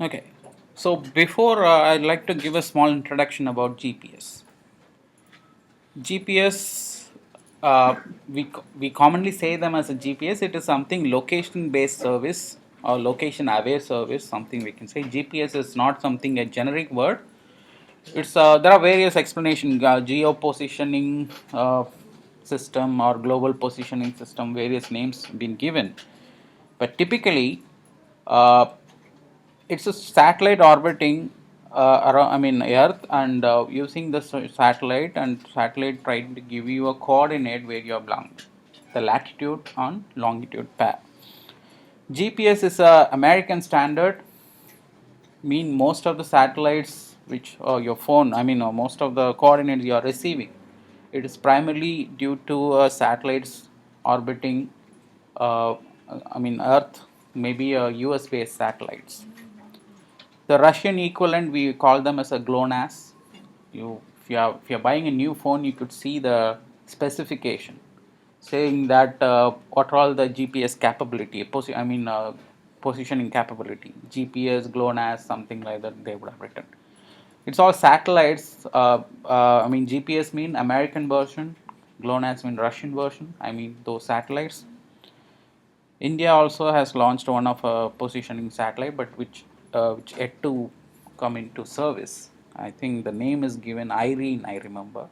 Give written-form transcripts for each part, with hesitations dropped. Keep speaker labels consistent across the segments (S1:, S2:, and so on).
S1: Okay, so before I'd like to give a small introduction about GPS. GPS, we commonly say them as a GPS. It is something location based service or location aware service. Something we can say. GPS is not something a generic word. It's there are various explanations. Geo positioning system or global positioning system. Various names been given, but typically. Uh, it's a satellite orbiting around, I mean, Earth, and using the satellite, and satellite trying to give you a coordinate where you are belong, the latitude and longitude pair. GPS is a American standard. Mean most of the satellites which your phone, I mean, most of the coordinates you are receiving, it is primarily due to satellites orbiting, uh, I mean, Earth, maybe US based satellites. The Russian equivalent, we call them as a GLONASS. If you're buying a new phone, you could see the specification saying that what are all the GPS capability, positioning capability, GPS, GLONASS, something like that. They would have written. It's all satellites. GPS mean American version, GLONASS mean Russian version. I mean those satellites. India also has launched one of a positioning satellite, but which yet to come into service. I think the name is given Irene. I remember.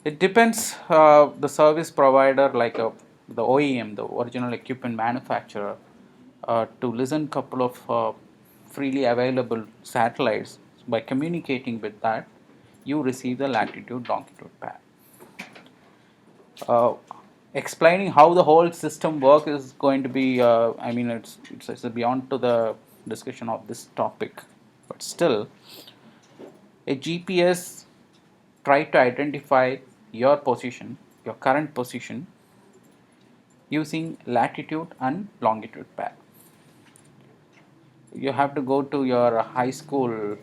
S1: It depends the service provider, like the OEM, the original equipment manufacturer, to listen couple of freely available satellites. By communicating with that, you receive the latitude longitude path. uh, Explaining how the whole system works is going to be it's beyond to the discussion of this topic, but still a GPS try to identify your position, your current position, using latitude and longitude path. You have to go to your high school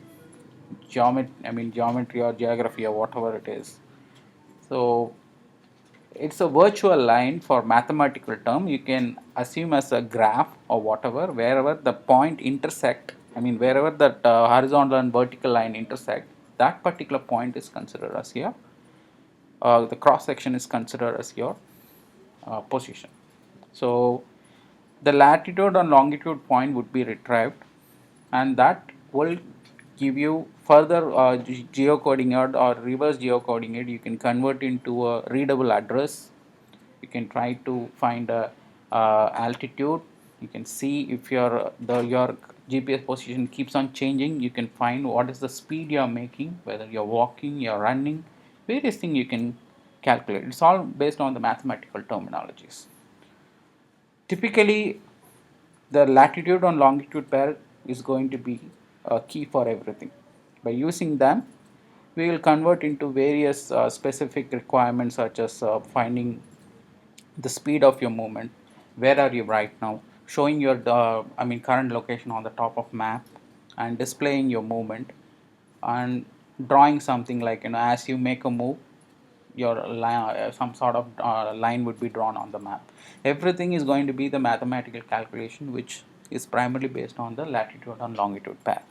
S1: geometry or geography or whatever it is. So it's a virtual line for mathematical term. You can assume as a graph or whatever, wherever the point intersect, wherever that horizontal and vertical line intersect, that particular point is considered as your, the cross section is considered as your position. So the latitude and longitude point would be retrieved, and that will give you further geocoordinate or reverse geocoordinate. You can convert into a readable address. You can try to find a altitude. You can see if your GPS position keeps on changing. You can find what is the speed you are making, whether you're walking, you're running, various things you can calculate. It's all based on the mathematical terminologies. Typically, the latitude and longitude pair is going to be key for everything. By using them, we will convert into various specific requirements, such as finding the speed of your movement, where are you right now, showing your current location on the top of map, and displaying your movement, and drawing something like, as you make a move, your line, some sort of line would be drawn on the map. Everything is going to be the mathematical calculation, which is primarily based on the latitude and longitude pair.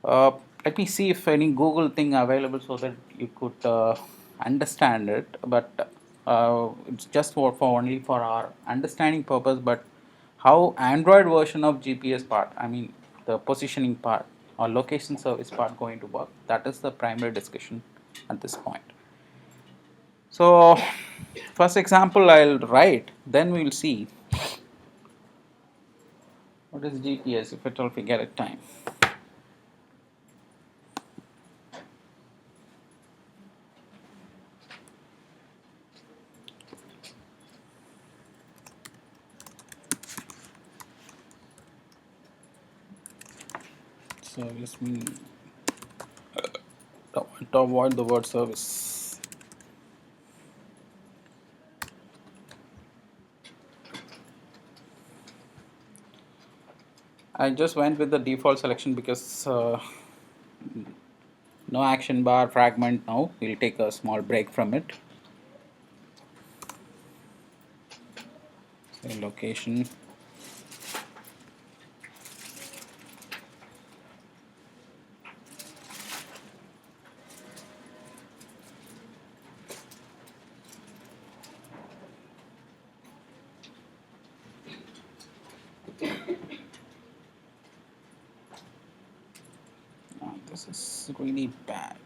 S1: uh, Let me see if any Google thing available so that you could understand it. But it's just for only for our understanding purpose. But how Android version of GPS part, the positioning part or location service part going to work, that is the primary discussion at this point. So first example I'll write, then we'll see what is GPS if at all we get it time. So let me to avoid the word service. I just went with the default selection because no action bar fragment now. We'll take a small break from it. So location. really bad.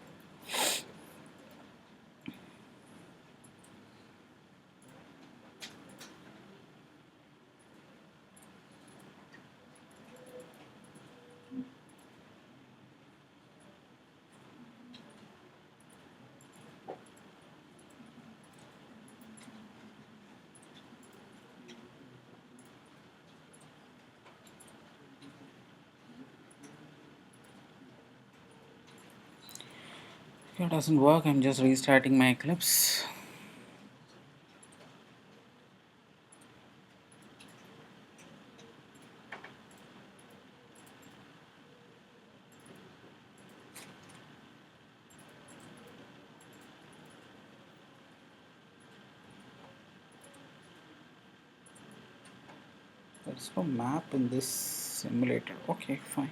S1: If it doesn't work, I'm just restarting my Eclipse. There's no map in this simulator. Okay, fine.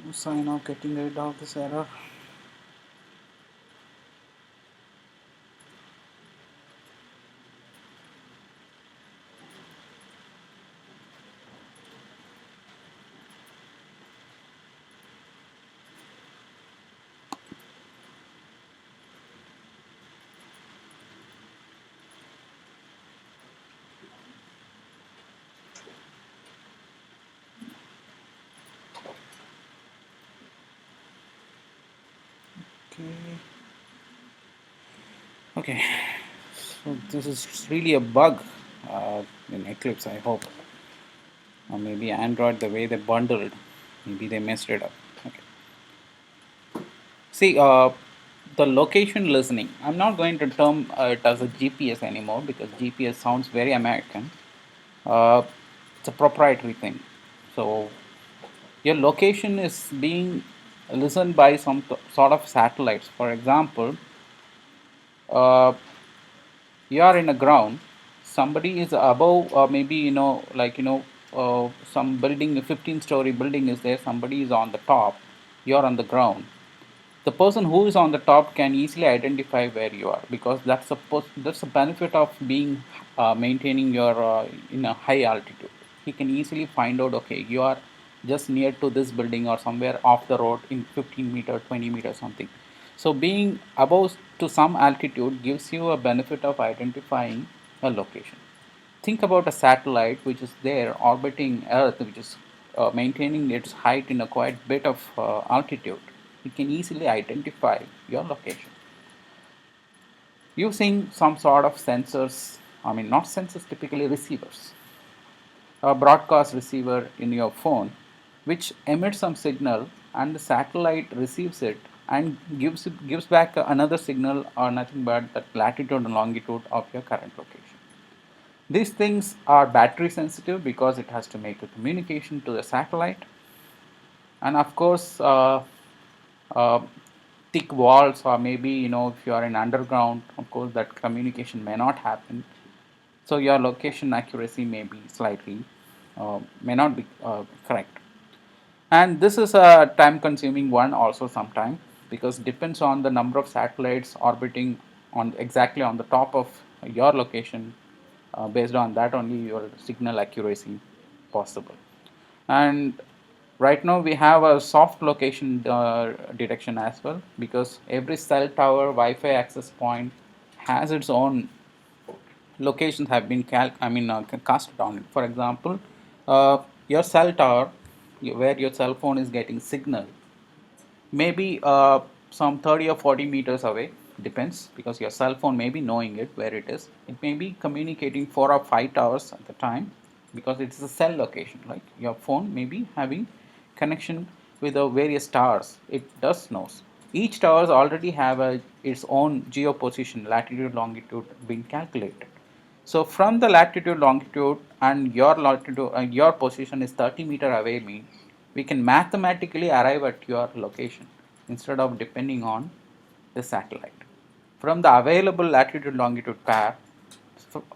S1: No sign of getting rid of this error. Okay. Okay. So this is really a bug in Eclipse, I hope. Or maybe Android, the way they bundled, maybe they messed it up. Okay. See, the location listening. I'm not going to term it as a GPS anymore because GPS sounds very American. Uh, it's a proprietary thing. So your location is being listened by some sort of satellites. For example, uh, you are in a ground, somebody is above, or maybe some building, a 15-story building is there, somebody is on the top, you are on the ground. The person who is on the top can easily identify where you are, because that's the benefit of being maintaining your in a high altitude. He can easily find out, okay, you are just near to this building or somewhere off the road in 15 meter, 20 meter something. So being above to some altitude gives you a benefit of identifying a location. Think about a satellite which is there orbiting Earth, which is maintaining its height in a quite bit of altitude. It can easily identify your location using some sort of sensors. I mean, not sensors, typically receivers. A broadcast receiver in your phone, which emits some signal, and the satellite receives it and gives back another signal, or nothing but the latitude and longitude of your current location. These things are battery sensitive because it has to make a communication to the satellite, and of course, uh, thick walls, or maybe if you are in underground, of course that communication may not happen. So your location accuracy may be slightly may not be correct, and this is a time consuming one also sometime, because depends on the number of satellites orbiting on exactly on the top of your location. Based on that only your signal accuracy possible. And right now we have a soft location detection as well, because every cell tower Wi-Fi access point has its own locations have been casted on it. For example, your cell tower, where your cell phone is getting signal, maybe some 30 or 40 meters away, depends, because your cell phone may be knowing it where it is. It may be communicating 4 or 5 towers at the time, because it's a cell location. Like your phone may be having connection with the various towers. It does knows. Each towers already have its own geo position, latitude, longitude been calculated. So from the latitude, longitude, and your latitude, your position is 30 meter away, mean we can mathematically arrive at your location instead of depending on the satellite. From the available latitude longitude pair,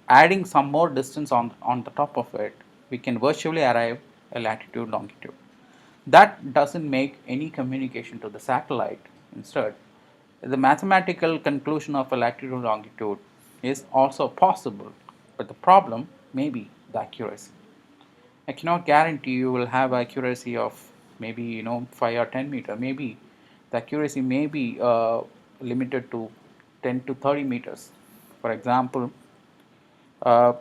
S1: adding some more distance on the top of it, we can virtually arrive a latitude longitude. That doesn't make any communication to the satellite. Instead, the mathematical conclusion of a latitude longitude is also possible, but the problem may be the accuracy. I cannot guarantee you will have accuracy of maybe 5 or 10 meter. Maybe the accuracy may be limited to 10 to 30 meters. For example, uh,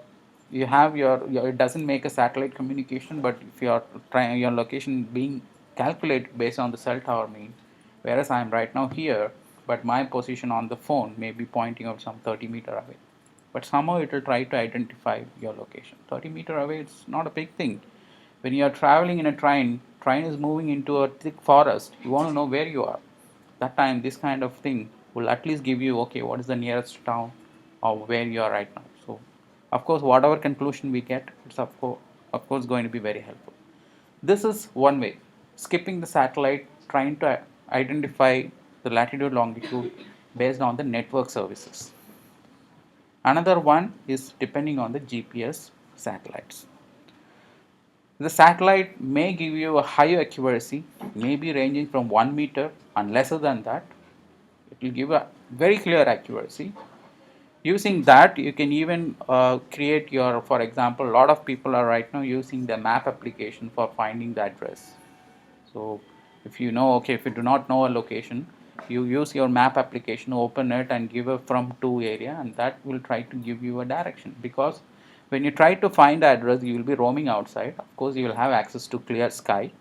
S1: you have it doesn't make a satellite communication, but if you are trying your location being calculated based on the cell tower mean, whereas I am right now here, but my position on the phone may be pointing out some 30 meter away, but somehow it will try to identify your location. 30 meter away, it's not a big thing. When you are traveling in a train is moving into a thick forest, you want to know where you are. That time this kind of thing will at least give you, okay, what is the nearest town or where you are right now. So of course whatever conclusion we get, it's of course going to be very helpful. This is one way, skipping the satellite, trying to identify the latitude longitude based on the network services. Another one is depending on the GPS satellites. The satellite may give you a higher accuracy, maybe ranging from 1 meter and lesser than that. It will give a very clear accuracy. Using that, you can even create your, for example, a lot of people are right now using the map application for finding the address. So if you know, okay, if you do not know a location, you use your map application, open it and give a from to area, and that will try to give you a direction. Because when you try to find the address, you will be roaming outside. Of course, you will have access to clear sky.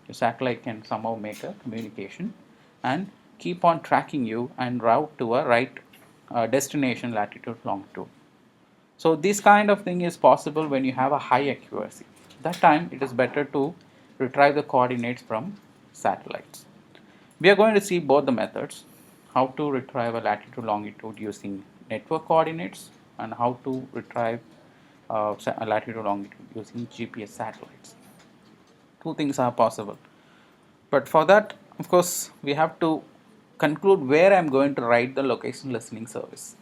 S1: Your satellite can somehow make a communication and keep on tracking you and route to a right destination, latitude, longitude. So this kind of thing is possible when you have a high accuracy. That time it is better to retrieve the coordinates from satellites. We are going to see both the methods, how to retrieve a latitude longitude using network coordinates and how to retrieve a latitude longitude using GPS satellites. Two things are possible. But for that, of course, we have to conclude where I am going to write the location listening service.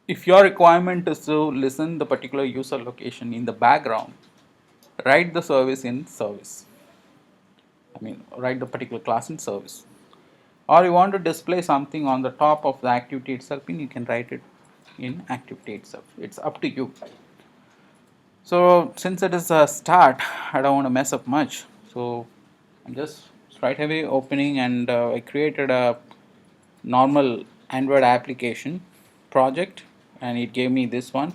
S1: If your requirement is to listen the particular user location in the background, write the service in service. Write the particular class in service. Or you want to display something on the top of the activity itself, and you can write it in activity itself. It's up to you. So since it is a start, I don't want to mess up much. So I'm just straight away opening, and I created a normal Android application project, and it gave me this one.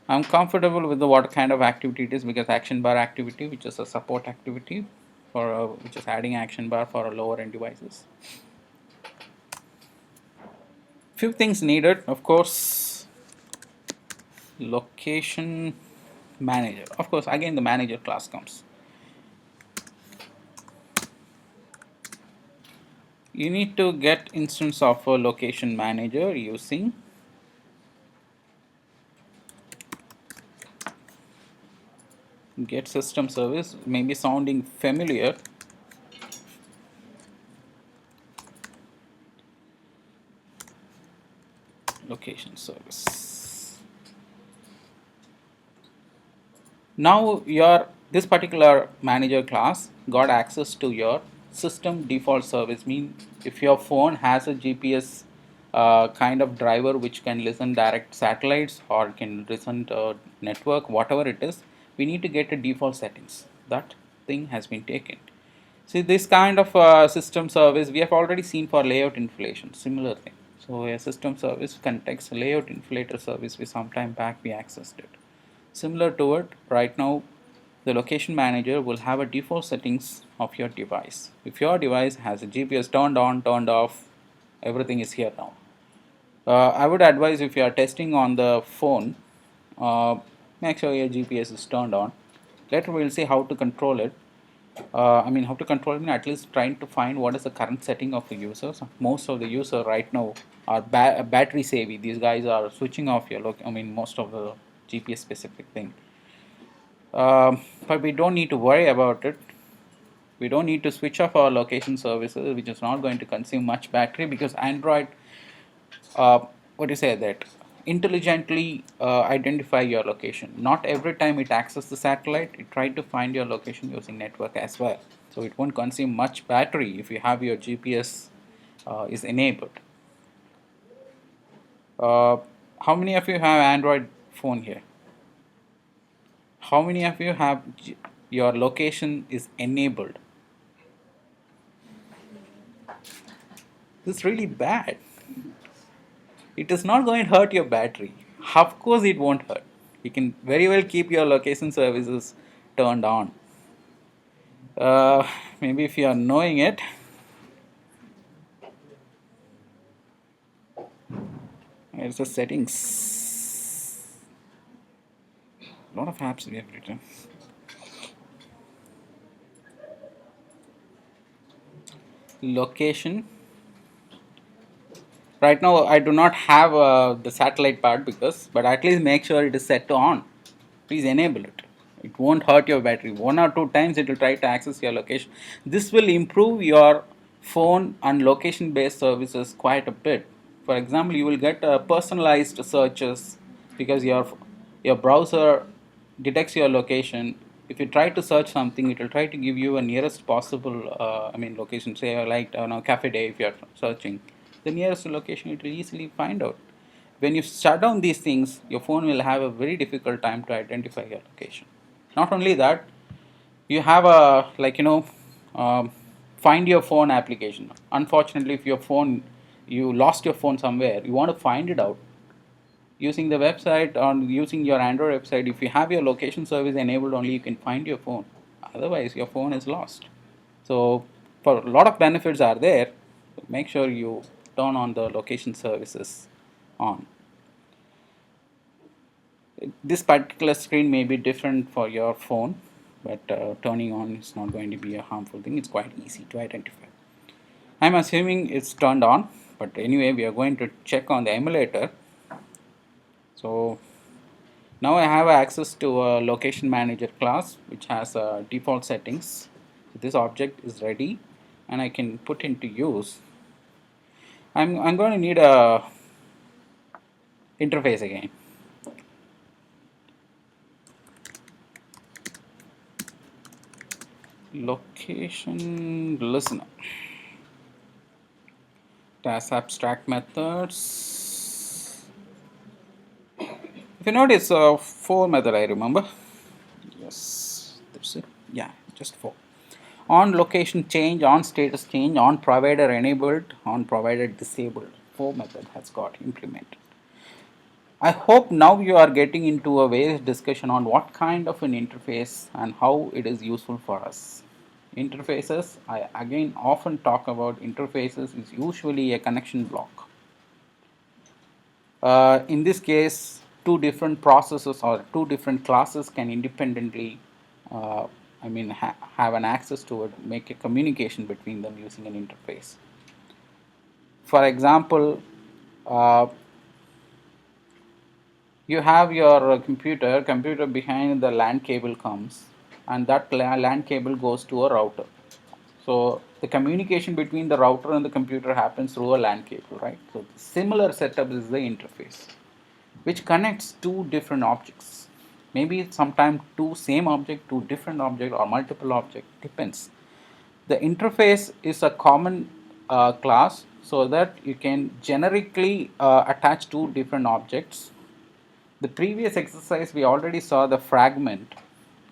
S1: I'm comfortable with what kind of activity it is, because action bar activity, which is a support activity for which is adding action bar for lower end devices. Few things needed, of course. Location manager, of course, again the manager class comes. You need to get instance of a location manager using get system service, maybe sounding familiar. Location service. Now your this particular manager class got access to your system default service. Mean if your phone has a GPS kind of driver which can listen direct satellites or can listen to network, whatever it is, we need to get a default settings. That thing has been taken. See, this kind of system service we have already seen for layout inflation, similar thing. So a system service context layout inflator service, we sometime back we accessed it. Similar to it, right now the location manager will have a default settings of your device. If your device has a GPS turned on, turned off, Everything is here now. I would advise if you are testing on the phone, uh, make sure your GPS is turned on. Later we'll see how to control it. How to control it, at least trying to find what is the current setting of the users. Most of the user right now are battery savvy. These guys are switching off your most of the GPS specific thing. But we don't need to worry about it. We don't need to switch off our location services, which is not going to consume much battery, because Android, uh, what do you say that, intelligently identify your location. Not every time it accesses the satellite, it try to find your location using network as well. So it won't consume much battery if you have your GPS is enabled. Uh, how many of you have Android phone here? How many of you have your location is enabled? This is really bad. It is not going to hurt your battery. Of course, it won't hurt. You can very well keep your location services turned on. Uh, Maybe if you are knowing it, it's the settings. A lot of apps we have written. Location. Right now, I do not have the satellite part but at least make sure it is set to on. Please enable it. It won't hurt your battery. 1 or 2 times it will try to access your location. This will improve your phone and location based services quite a bit. For example, you will get personalized searches because your browser detects your location. If you try to search something, it will try to give you a nearest possible location. Say like cafe day, if you are searching the nearest location, it will easily find out. When you shut down these things, your phone will have a very difficult time to identify your location. Not only that, you have a um, find your phone application. Unfortunately, if you lost your phone somewhere, you want to find it out using the website or using your Android website. If you have your location service enabled, only you can find your phone. Otherwise, your phone is lost. So, for a lot of benefits are there. Make sure you turn on the location services on. This particular screen may be different for your phone, but turning on is not going to be a harmful thing. It's quite easy to identify. I'm assuming it's turned on, but anyway, we are going to check on the emulator. So now I have access to a location manager class which has default settings. So this object is ready and I can put into use. I'm going to need a interface again. Location listener. Task abstract methods. If you notice, 4 method I remember. Yes, that's it. Yeah, just 4. On location change, on status change, on provider enabled, on provider disabled. 4 method has got implemented. I hope now you are getting into a various discussion on what kind of an interface and how it is useful for us. Interfaces, I again often talk about interfaces is usually a connection block. In this case, two different processes or two different classes can independently have an access to it, make a communication between them using an interface. For example, uh, you have your computer behind the LAN cable comes, and that LAN cable goes to a router. So the communication between the router and the computer happens through a LAN cable, right? So the similar setup is the interface, which connects two different objects. Maybe sometimes two same object, two different object, or multiple object, depends. The interface is a common class so that you can generically attach two different objects. The previous exercise we already saw the fragment.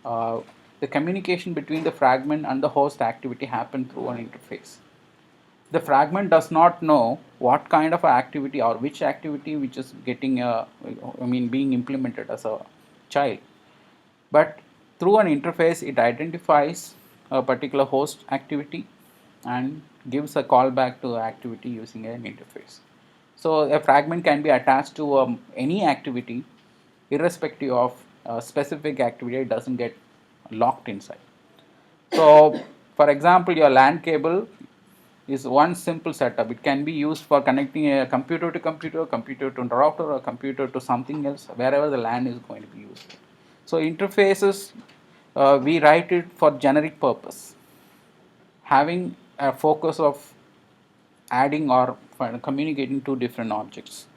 S1: Uh, the communication between the fragment and the host activity happened through an interface. The fragment does not know what kind of activity or which activity which is getting being implemented as a child, but through an interface it identifies a particular host activity and gives a callback to activity using an interface. So a fragment can be attached to any activity irrespective of a specific activity. It doesn't get locked inside. So for example, your LAN cable is one simple setup. It can be used for connecting a computer to computer, computer to router, or computer to something else, wherever the LAN is going to be used. So interfaces, we write it for generic purpose, having a focus of adding or communicating two different objects.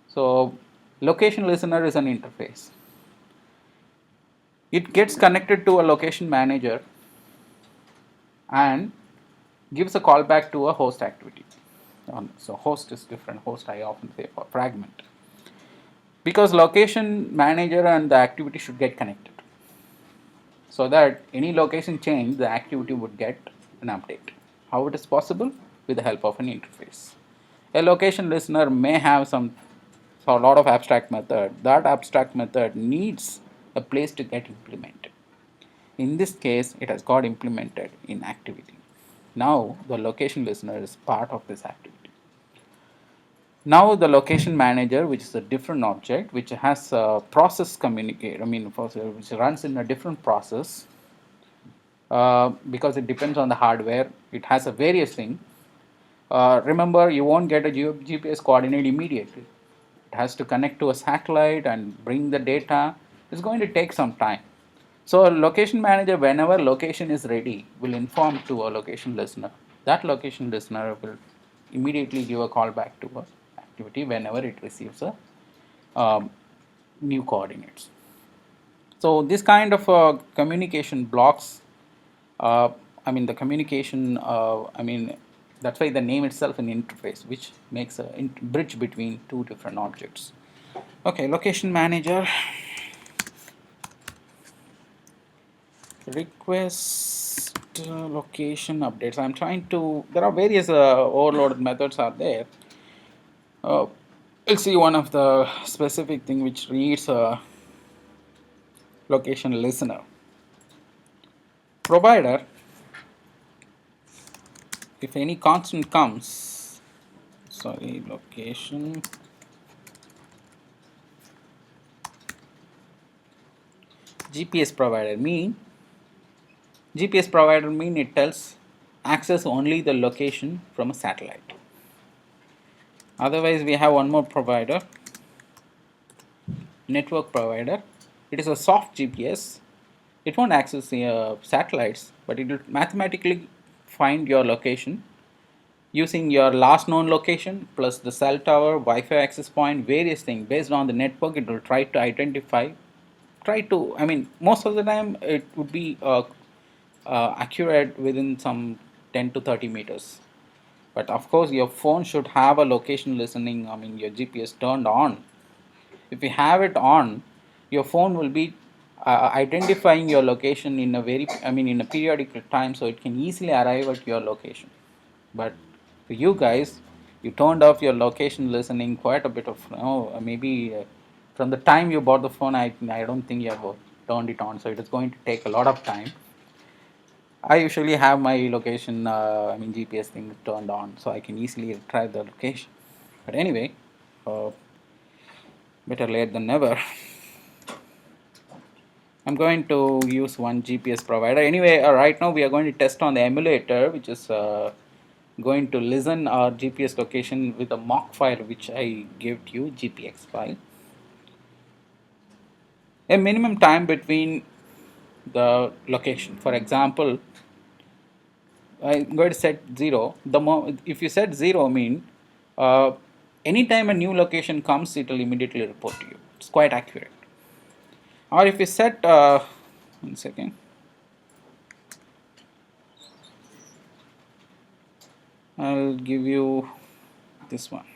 S1: So location listener is an interface. It gets connected to a location manager and gives a callback to a host activity. So host is different. Host I often say for fragment. Because location manager and the activity should get connected. So that any location change, the activity would get an update. How it is possible? With the help of an interface. A location listener may have a lot of abstract method. That abstract method needs a place to get implemented. In this case, it has got implemented in activity. Now the location listener is part of this activity. Now the location manager, which is a different object, which has a process communicate, which runs in a different process, because it depends on the hardware. It has a various thing. Remember, you won't get a GPS coordinate immediately. It has to connect to a satellite and bring the data. It's going to take some time. So a location manager, whenever location is ready, will inform to a location listener. That location listener will immediately give a call back to a activity whenever it receives a new coordinates. So this kind of communication blocks, uh, the communication, that's why the name itself an interface, which makes a bridge between two different objects. Okay, location manager. Request location updates. I'm trying to, there are various overloaded methods are there. We'll see one of the specific thing which reads a location listener. Provider, if any constant comes, location GPS provider mean it tells access only the location from a satellite. Otherwise we have one more provider, network provider. It is a soft GPS. It won't access the satellites, but it will mathematically find your location using your last known location plus the cell tower, Wi-Fi access point, various things. Based on the network, it will try to identify, most of the time it would be accurate within some 10 to 30 meters. But of course, your phone should have a location listening, your GPS turned on. If you have it on, your phone will be identifying your location in a periodical time, so it can easily arrive at your location. But for you guys, you turned off your location listening quite a bit of, maybe from the time you bought the phone, I don't think you have turned it on, so it is going to take a lot of time. I usually have my location, GPS thing turned on, so I can easily track the location. But anyway, better late than never. I'm going to use one GPS provider. Anyway, right now we are going to test on the emulator, which is going to listen our GPS location with a mock file which I gave to you, GPX file. A minimum time between the location. For example, I'm going to set 0. If you set 0, anytime a new location comes, it will immediately report to you. It's quite accurate. Or if you set, one second. I'll give you this one.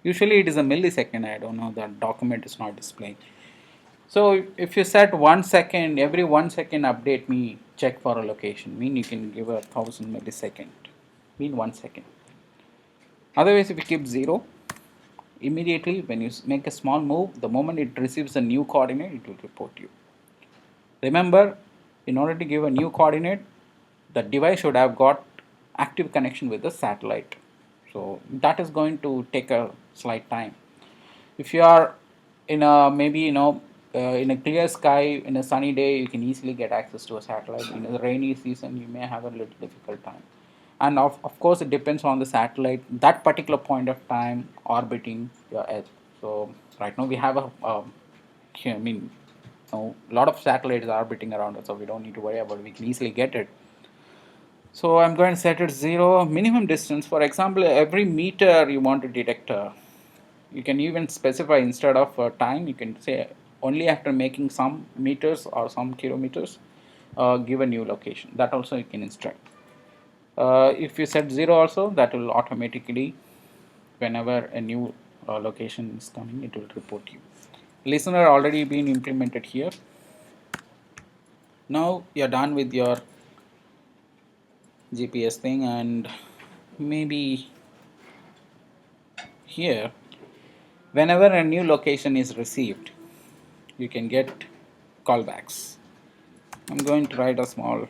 S1: Usually it is a millisecond. I don't know, that document is not displaying. So if you set 1 second, every 1 second update me check for a location, you can give 1,000 millisecond, 1 second. Otherwise if you keep 0, Immediately when you make a small move, the moment it receives a new coordinate, it will report you. Remember, in order to give a new coordinate, the device should have got active connection with the satellite. So that is going to take a slight time. If you are in a maybe in a clear sky in a sunny day, you can easily get access to a satellite. In a rainy season, you may have a little difficult time. And of course, it depends on the satellite that particular point of time orbiting your Earth. So right now we have I mean, a lot of satellites are orbiting around us, so we don't need to worry about it. We can easily get it. So I'm going to set it 0 minimum distance. For example, every meter you want to detect, you can even specify instead of time. You can say only after making some meters or some kilometers, give a new location. That also you can instruct. If you set 0 also, that will automatically, whenever a new location is coming, it will report you. Listener already been implemented here. Now you're done with your GPS thing, and maybe here, whenever a new location is received, you can get callbacks. I'm going to write a small,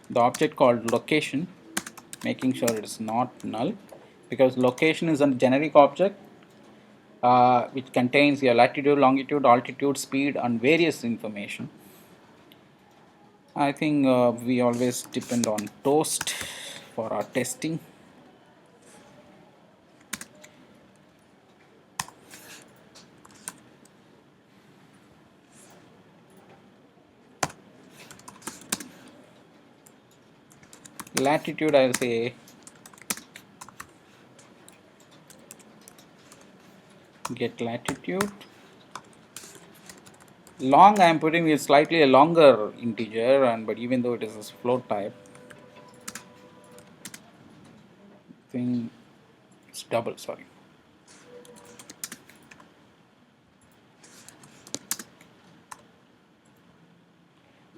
S1: the object called location, making sure it is not null, because location is a generic object which contains your latitude, longitude, altitude, speed, and various information. I think we always depend on toast for our testing. Latitude, I'll say get latitude. Long, I am putting with slightly a longer integer, and but even though it is a float type, thing it's double. Sorry.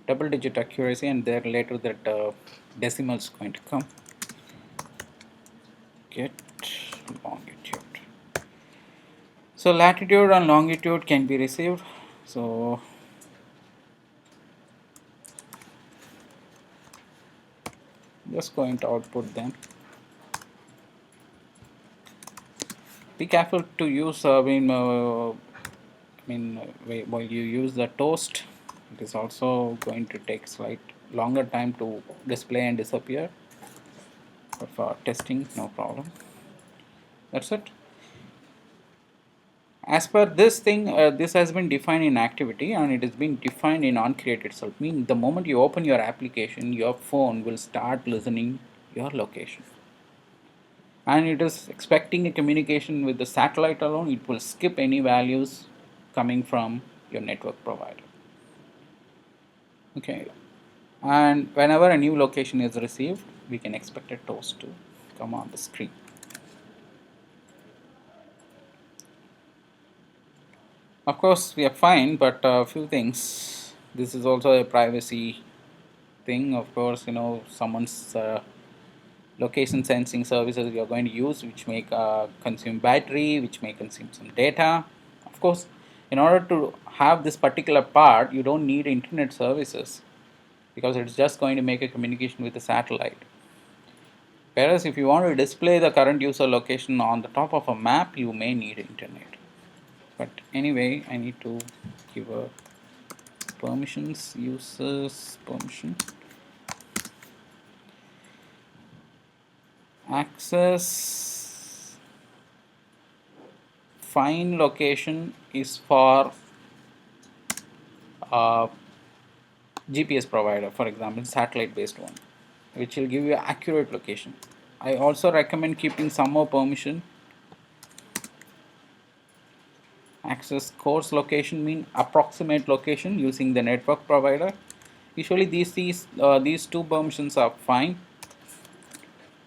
S1: Double digit accuracy, and there later that decimal is going to come. Get longitude. So latitude and longitude can be received. So just going to output them. Be careful to use. While you use the toast, it is also going to take slight longer time to display and disappear. But for testing, no problem. That's it. As per this thing, this has been defined in activity, and it has been defined in onCreate itself. Meaning, the moment you open your application, your phone will start listening your location. And it is expecting a communication with the satellite alone. It will skip any values coming from your network provider. Okay. And whenever a new location is received, we can expect a toast to come on the screen. Of course, we are fine, but a few things. This is also a privacy thing. Of course, someone's location sensing services you are going to use, which may consume battery, which may consume some data. Of course, in order to have this particular part, you don't need internet services, because it's just going to make a communication with the satellite. Whereas if you want to display the current user location on the top of a map, you may need internet. But anyway, I need to give a permissions, users permission, access, find location is for GPS provider, for example satellite based one, which will give you accurate location. I also recommend keeping some more permission. Access coarse location mean approximate location using the network provider. Usually these two permissions are fine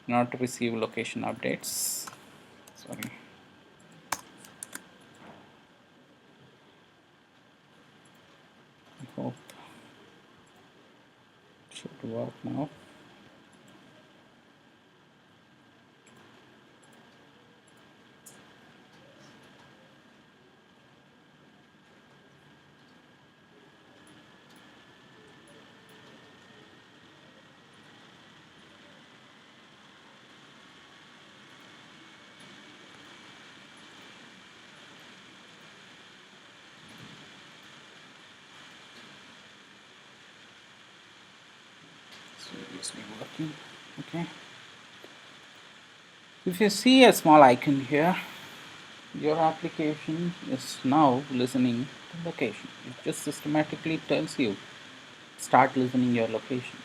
S1: in order to receive location updates. Sorry. I hope it should work now. continuously working. Okay. If you see a small icon here, your application is now listening to location. It just systematically tells you start listening your location.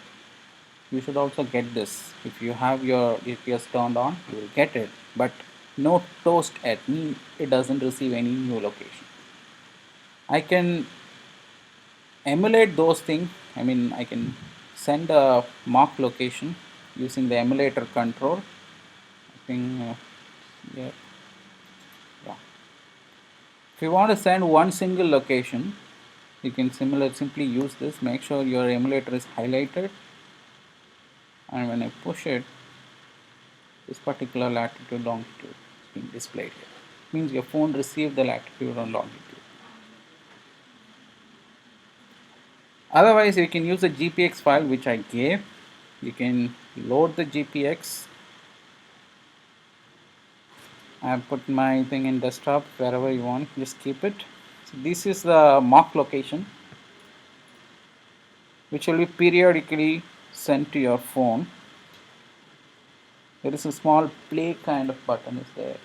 S1: You should also get this. If you have your GPS turned on, you will get it. But no toast at me, it doesn't receive any new location. I can emulate those things. I mean, I can send a mock location using the emulator control. I think, yeah, yeah. If you want to send one single location, you can simply use this. Make sure your emulator is highlighted, and when I push it, this particular latitude longitude is being displayed here. It means your phone received the latitude and longitude. Otherwise, you can use the GPX file which I gave. You can load the GPX. I have put my thing in desktop. Wherever you want, just keep it. So this is the mock location which will be periodically sent to your phone. There is a small play kind of button is there.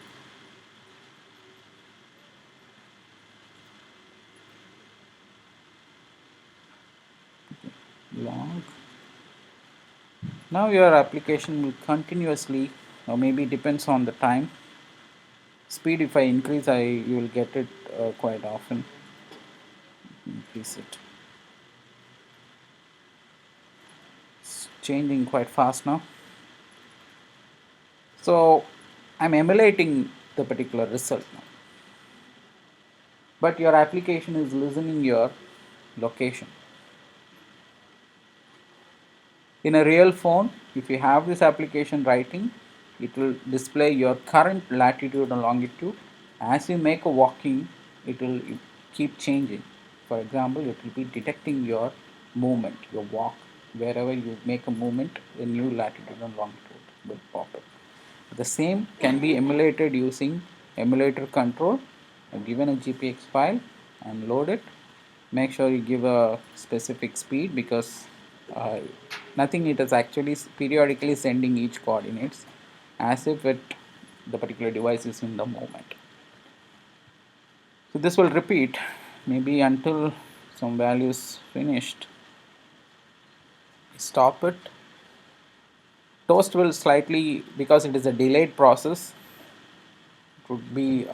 S1: Log. Now your application will continuously, or maybe depends on the time. Speed, if I increase, you will get it quite often. Increase it. It's changing quite fast now. So I'm emulating the particular result now. But your application is listening your location. In a real phone, if you have this application writing, it will display your current latitude and longitude. As you make a walking, it will keep changing. For example, it will be detecting your movement, your walk. Wherever you make a movement, a new latitude and longitude will pop up. The same can be emulated using emulator control. I've given a GPX file and load it. Make sure you give a specific speed, because uh, nothing, it is actually periodically sending each coordinates as if the particular device is in the movement. So this will repeat maybe until some value is finished. Stop it. Toast will slightly, because it is a delayed process, it would be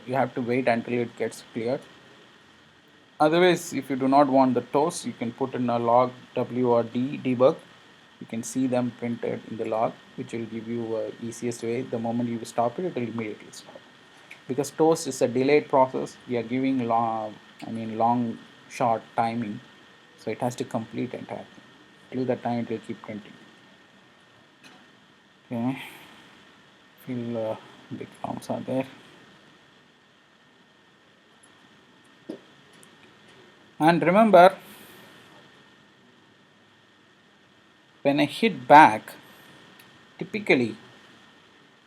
S1: you have to wait until it gets cleared. Otherwise, if you do not want the toast, you can put in a log W or D debug. You can see them printed in the log, which will give you easiest way. The moment you stop it, it will immediately stop. Because toast is a delayed process, we are giving long short timing, so it has to complete entire thing. Till that time, it will keep printing. Okay, feel big counts are there. And remember, when I hit back, typically,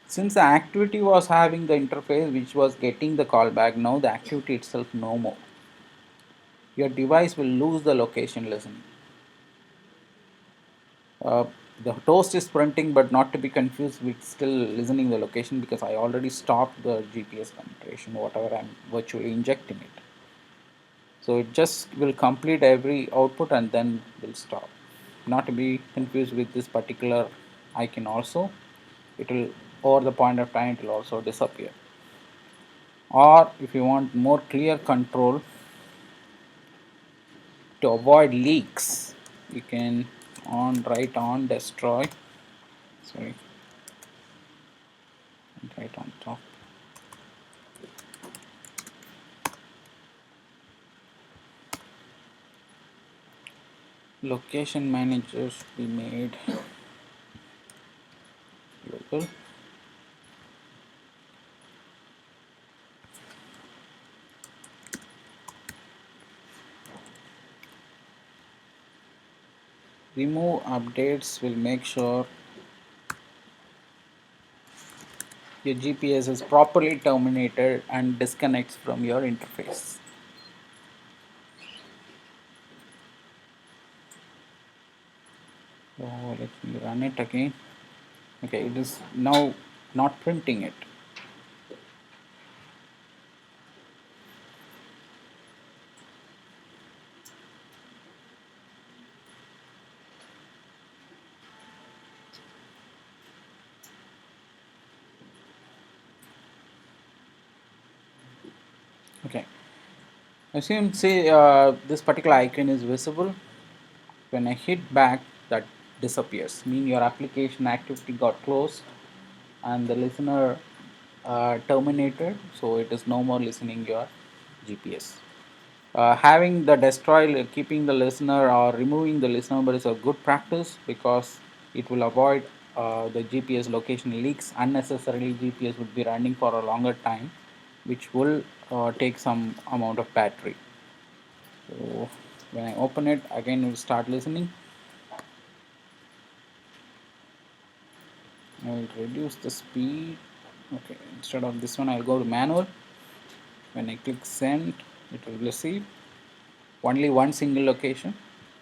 S1: since the activity was having the interface which was getting the callback, now the activity itself no more. Your device will lose the location listening. The toast is printing, but not to be confused with still listening the location, because I already stopped the GPS computation, whatever I'm virtually injecting it. So it just will complete every output and then will stop. Not to be confused with this particular icon also. It will, over the point of time, it will also disappear. Or if you want more clear control to avoid leaks, you can write on destroy, sorry, right on top. Location manager should be made local. Remove updates will make sure your GPS is properly terminated and disconnects from your interface. So let me run it again. Okay, it is now not printing it. Okay, as you can see, this particular icon is visible. When I hit back, that disappears. Mean your application activity got closed and the listener terminated, so it is no more listening your GPS. Having the destroy, keeping the listener or removing the listener number is a good practice because it will avoid the GPS location leaks. Unnecessarily, GPS would be running for a longer time, which will take some amount of battery. So when I open it again, it will start listening. I will reduce the speed. Okay, instead of this one, I'll go to manual. When I click send, it will receive only one single location.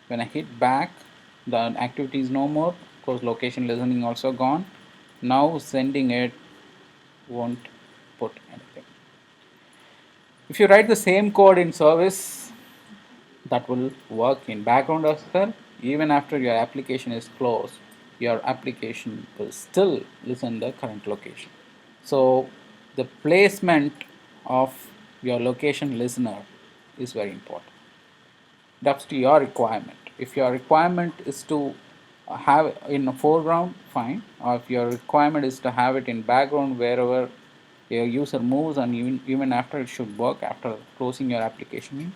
S1: When I hit back, the activity is no more. Of course, location listening also gone. Now sending it won't put anything. If you write the same code in service, that will work in background as well. Even after your application is closed, your application will still listen the current location. So the placement of your location listener is very important. That's to your requirement. If your requirement is to have in the foreground, fine. Or if your requirement is to have it in background wherever your user moves, and even after it should work after closing your application,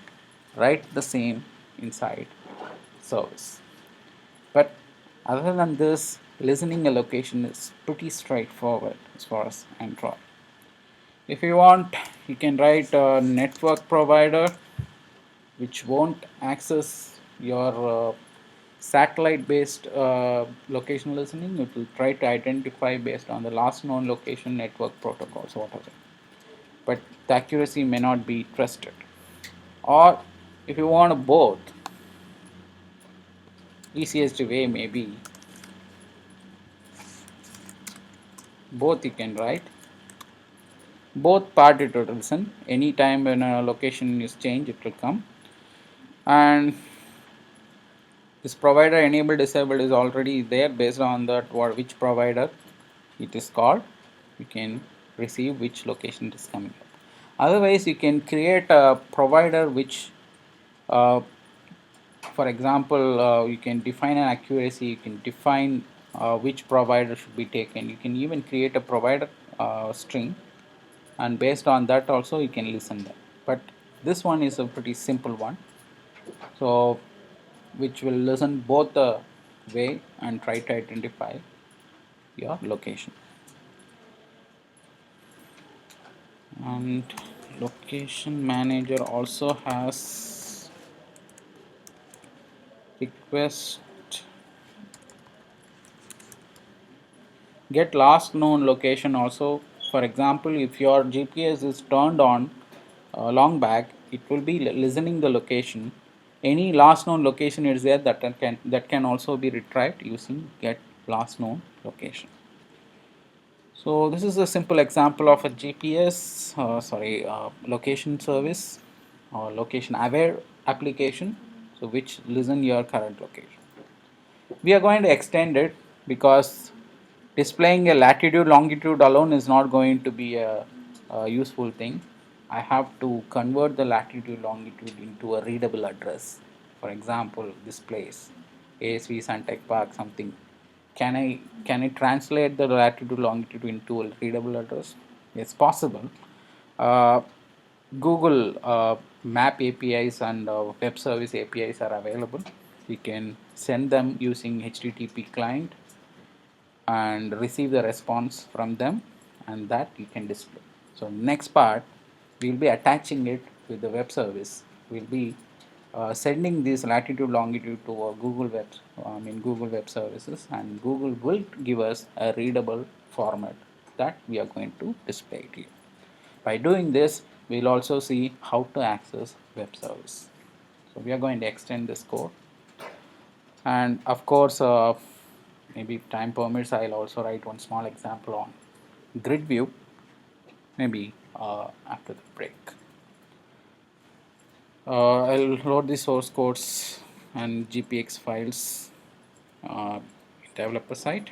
S1: write the same inside service. But other than this, listening a location is pretty straightforward as far as Android. If you want, you can write a network provider which won't access your satellite based location listening. It will try to identify based on the last known location network protocols, whatever. But the accuracy may not be trusted. Or if you want both, easiest way may be both. You can write both part. It will listen anytime when a location is changed, it will come. And this provider enable disabled is already there. Based on that, which provider it is called, you can receive which location it is coming up. Otherwise, you can create a provider which uh, for example, you can define an accuracy, you can define which provider should be taken. You can even create a provider string, and based on that also you can listen that. But this one is a pretty simple one, so which will listen both the way and try to identify your location. And location manager also has request get last known location also. For example, if your GPS is turned on long back, it will be listening the location. Any last known location is there, that can also be retrieved using get last known location. So this is a simple example of a GPS, location service or location aware application, so which listen your current location. We are going to extend it because displaying a latitude longitude alone is not going to be a useful thing. I have to convert the latitude longitude into a readable address. For example, this place, ASV Suntech Park, something. Can I translate the latitude longitude into a readable address? It's possible. Uh, Google Map APIs and web service APIs are available. You can send them using HTTP client and receive the response from them, and that you can display. So next part, we'll be attaching it with the web service. We'll be sending this latitude longitude to Google Web Services, and Google will give us a readable format that we are going to display it here. By doing this, we'll also see how to access web service. So we are going to extend this code, and of course Maybe if time permits, I'll also write one small example on grid view, maybe after the break. I'll load the source codes and GPX files in developer side.